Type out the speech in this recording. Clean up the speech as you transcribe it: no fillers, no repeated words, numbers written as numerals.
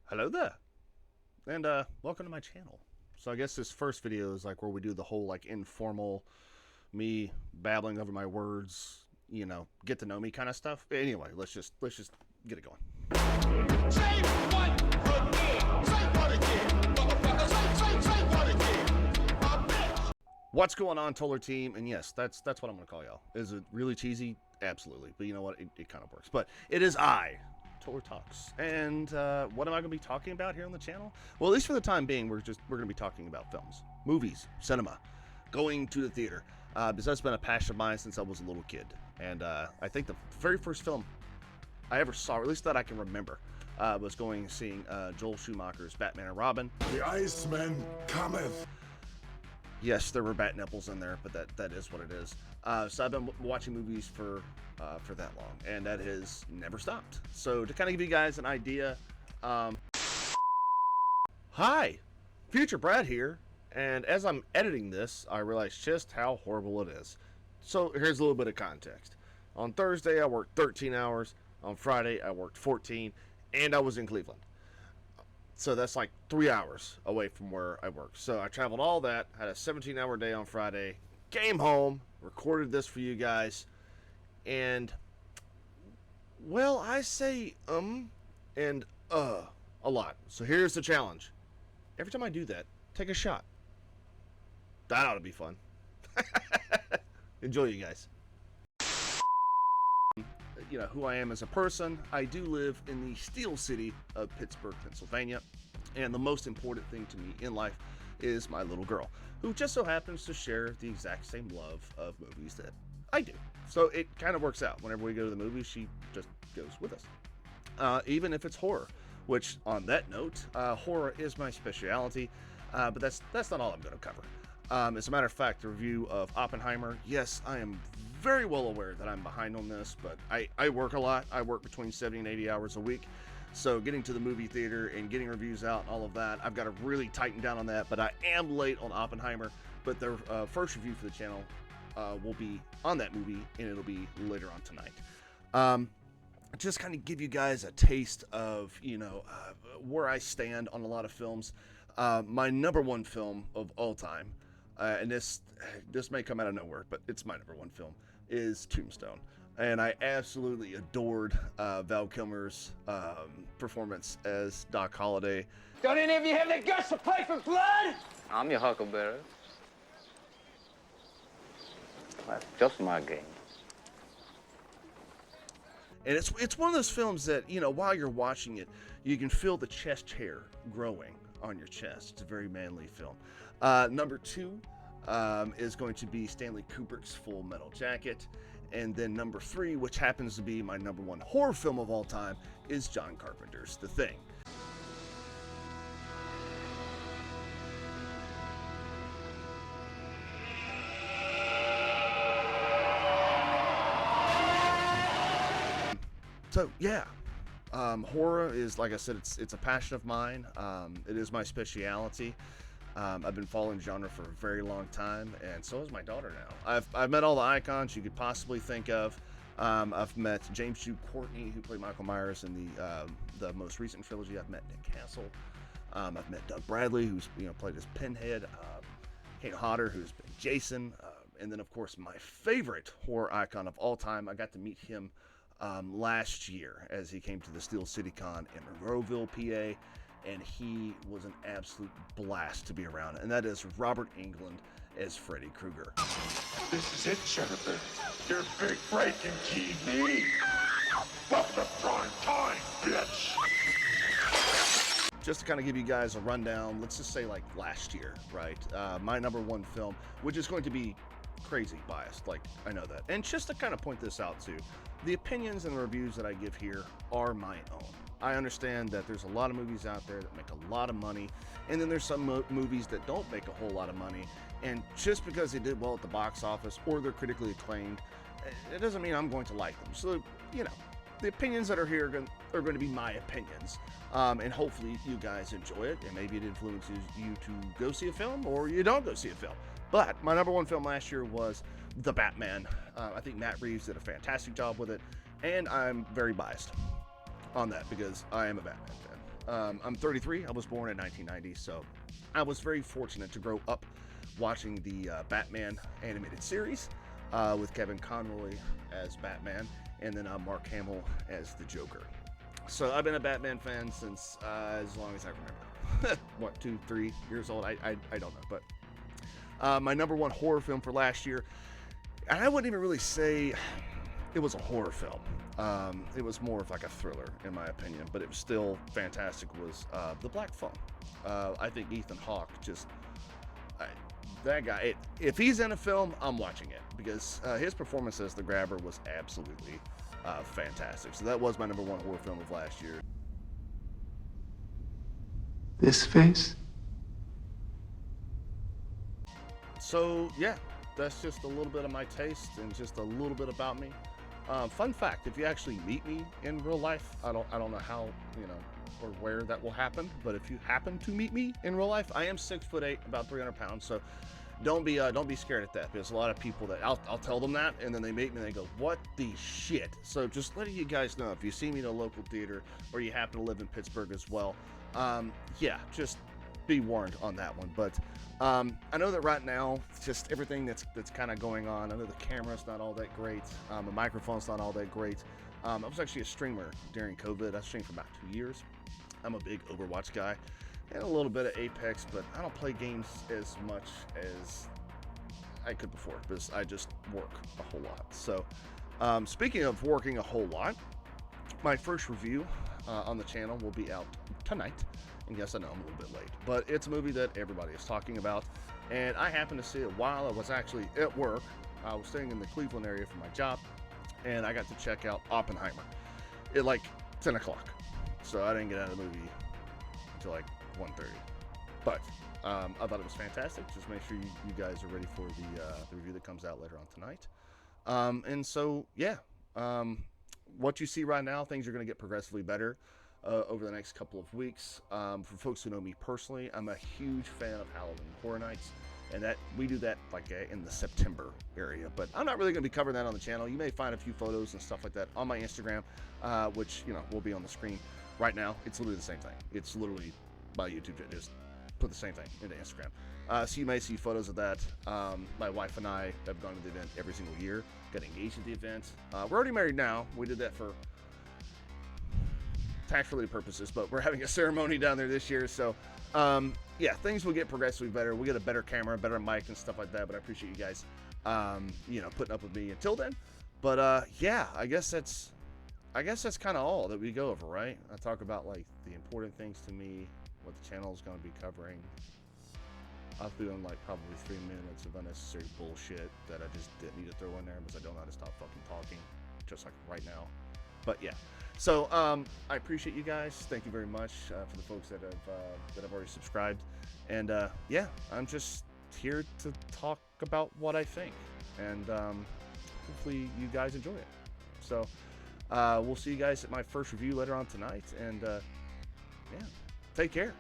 Hello there, and welcome to my channel. So I guess this first video is like where we do the whole like informal, me babbling over my words, get to know me kind of stuff. Anyway, let's just get it going. Say what again? Say what again, motherfucker? Say what again? Bitch. What's going on, Toler team? And yes, that's what I'm gonna call y'all. Is it really cheesy? Absolutely, but you know what? It kind of works. But it is Toler Talks. And what am I going to be talking about here on the channel? Well, at least for the time being, we're going to be talking about films, movies, cinema, going to the theater. Because that's been a passion of mine since I was a little kid. And I think the very first film I ever saw, or at least that I can remember, was going and seeing Joel Schumacher's Batman and Robin. The Iceman cometh. Yes, there were bat nipples in there, but that is what it is. So I've been watching movies for that long, and that has never stopped. So to kind of give you guys an idea, hi, future Brad here, and as I'm editing this, I realize just how horrible it is. So here's a little bit of context. On Thursday, I worked 13 hours. On Friday, I worked 14, and I was in Cleveland. So that's like 3 hours away from where I work. So I traveled all that, had a 17-hour day on Friday, came home, recorded this for you guys, and, well, I say and a lot. So here's the challenge. Every time I do that, take a shot. That ought to be fun. Enjoy, you guys. You know who I am as a person. I do live in the steel city of Pittsburgh, Pennsylvania, and the most important thing to me in life is my little girl, who just so happens to share the exact same love of movies that I do. So it kind of works out. Whenever we go to the movies, she just goes with us, even if it's horror, which on that note, horror is my specialty, but that's not all I'm going to cover. As a matter of fact, the review of Oppenheimer, yes, I am very well aware that I'm behind on this, but I work a lot. I work between 70 and 80 hours a week. So getting to the movie theater and getting reviews out and all of that, I've got to really tighten down on that, but I am late on Oppenheimer. But the first review for the channel will be on that movie, and it'll be later on tonight. Just kind of give you guys a taste of, where I stand on a lot of films. My number one film of all time, and this may come out of nowhere, but it's my number one film, is Tombstone. And I absolutely adored Val Kilmer's performance as Doc Holliday. Don't any of you have the guts to play for blood? I'm your huckleberry. That's just my game. And it's one of those films that, while you're watching it, you can feel the chest hair growing on your chest. It's a very manly film. Number two is going to be Stanley Kubrick's Full Metal Jacket. And then number three, which happens to be my number one horror film of all time, is John Carpenter's The Thing. So yeah, horror is, like I said, it's a passion of mine. It is my specialty. I've been following genre for a very long time, and so is my daughter now. I've met all the icons you could possibly think of. I've met James Jude Courtney, who played Michael Myers in the most recent trilogy. I've met Nick Castle. I've met Doug Bradley, who's played as Pinhead. Kane Hodder, who's been Jason, and then of course my favorite horror icon of all time. I got to meet him last year as he came to the Steel City Con in Monroeville, PA. And he was an absolute blast to be around, and that is Robert Englund as Freddy Krueger. This is it, Jennifer. Your big breaking TV. Welcome to prime time, bitch. Just to kind of give you guys a rundown, let's just say like last year, right? My number one film, which is going to be crazy biased, like I know that. And just to kind of point this out too, the opinions and the reviews that I give here are my own. I understand that there's a lot of movies out there that make a lot of money, and then there's some movies that don't make a whole lot of money, and just because they did well at the box office or they're critically acclaimed, it doesn't mean I'm going to like them. So, the opinions that are here are going to be my opinions, and hopefully you guys enjoy it, and maybe it influences you to go see a film, or you don't go see a film. But my number one film last year was The Batman. I think Matt Reeves did a fantastic job with it, and I'm very biased on that because I am a Batman fan. I'm 33. I was born in 1990, so I was very fortunate to grow up watching the Batman animated series with Kevin Conroy as Batman and then Mark Hamill as the Joker. So I've been a Batman fan since as long as I remember. What, 2, 3 years old? I don't know. But my number one horror film for last year, and I wouldn't even really say it was a horror film. It was more of like a thriller, in my opinion, but it was still fantastic, was The Black Phone. I think Ethan Hawke just... that guy, if he's in a film, I'm watching it, because his performance as the Grabber was absolutely fantastic. So that was my number one horror film of last year. This face? So yeah, that's just a little bit of my taste and just a little bit about me. Fun fact: if you actually meet me in real life, I don't know how, or where that will happen, but if you happen to meet me in real life, I am 6'8", about 300 pounds. So don't be scared at that, because a lot of people that I'll tell them that, and then they meet me and they go, "What the shit?" So just letting you guys know, if you see me in a local theater or you happen to live in Pittsburgh as well, yeah, just be warned on that one. But I know that right now, just everything that's kind of going on, I know the camera's not all that great, the microphone's not all that great. I was actually a streamer during COVID. I streamed for about 2 years. I'm a big Overwatch guy and a little bit of Apex, but I don't play games as much as I could before, because I just work a whole lot. So speaking of working a whole lot, my first review on the channel will be out tonight. And yes, I know I'm a little bit late, but it's a movie that everybody is talking about, and I happened to see it while I was actually at work. I was staying in the Cleveland area for my job, and I got to check out Oppenheimer at like 10 o'clock. So I didn't get out of the movie until like 1:30. But I thought it was fantastic. Just make sure you guys are ready for the review that comes out later on tonight. And so, yeah, what you see right now, things are going to get progressively better over the next couple of weeks. For folks who know me personally, I'm a huge fan of Halloween Horror Nights, and that we do that like in the September area. But I'm not really going to be covering that on the channel. You may find a few photos and stuff like that on my Instagram, which will be on the screen right now. It's literally the same thing. It's literally my YouTube. Just put the same thing into Instagram. So you may see photos of that. My wife and I have gone to the event every single year, got engaged at the event. We're already married now. We did that for tax-related purposes, but we're having a ceremony down there this year. So yeah, things will get progressively better. We get a better camera, better mic and stuff like that, but I appreciate you guys putting up with me until then. But yeah, I guess that's kind of all that we go over, right? I talk about like the important things to me, what the channel is going to be covering. I'll be doing like probably 3 minutes of unnecessary bullshit that I just didn't need to throw in there because I don't know how to stop fucking talking, just like right now. But yeah, so I appreciate you guys. Thank you very much for the folks that have already subscribed. And yeah, I'm just here to talk about what I think, and hopefully you guys enjoy it. So we'll see you guys at my first review later on tonight, and yeah, take care.